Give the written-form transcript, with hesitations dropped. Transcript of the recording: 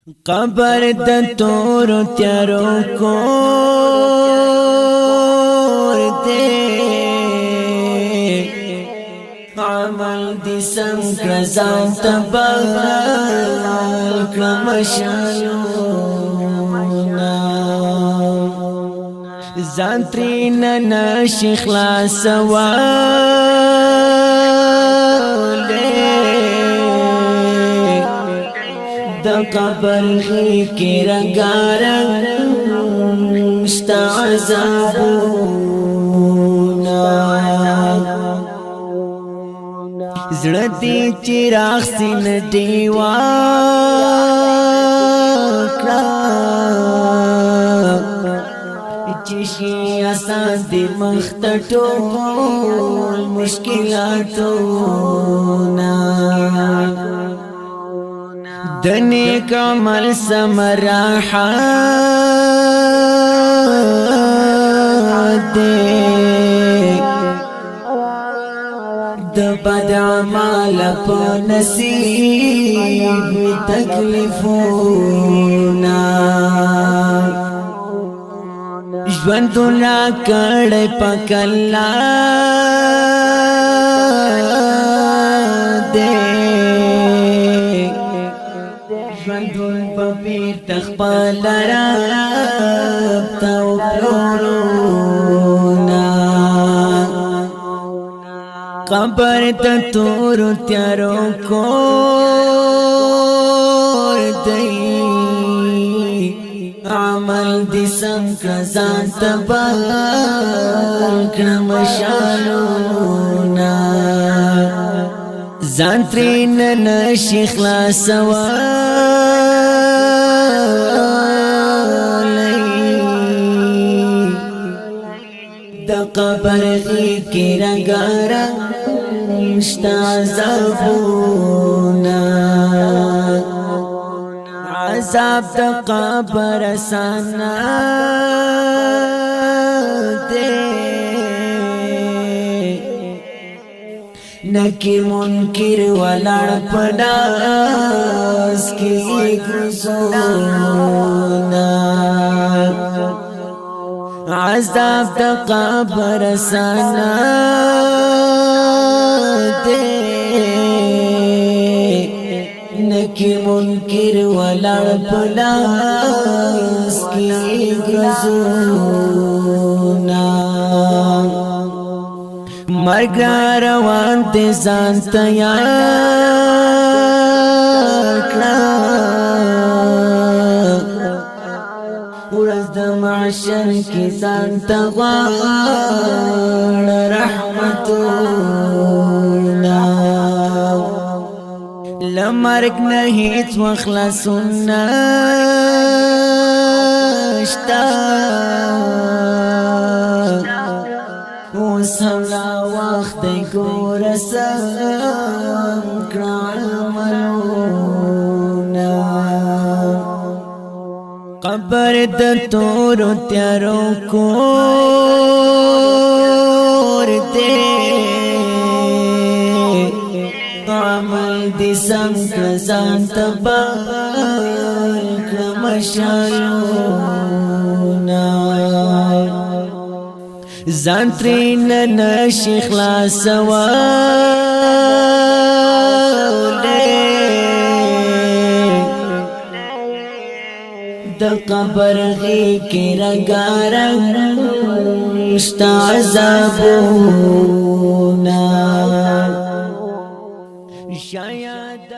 قبر د تور تیارو کور دے عمل دی سم کرزان تبال کرمشانونا زانترین نشی خلاص قبر کی رنگارنگ مشتا عذابونا زردی چراغ سین دیواکلا چشی آسان دی مختٹول مشکلاتونا دنیک عمل سمراحات دے دبد عمال پا نصیب تکلیفونا ژوندونا کڑی پکلا دے ژوندون پپیر تخپل رب تاو پلورونا قبر تا تور تیارو کور دی عمل دی سم کرزان تبال کرمشانونا زانترین نشی خلاص دا قبر کی رنگارنگ مشتا عذابونا عذاب دا قبر سانا دے نکی منکر ولار پناس کی گرزونا عذاب دا قبر سانا دے نکی منکر ولار پناس کی گرزونا مرگ روان تے زان تیار کلا ورز د معشر کی زان تغوار رحمتونا لمرگ نهیت وخلصونا اشتا سملا وقت گورسم کراملونا قبر د تور تیارو کور دے عمل دی سم کرزان تبال کرمشانونا زانترین نشی خلاص دا قبر کی رنگارنگ مشتا عذابونا شاید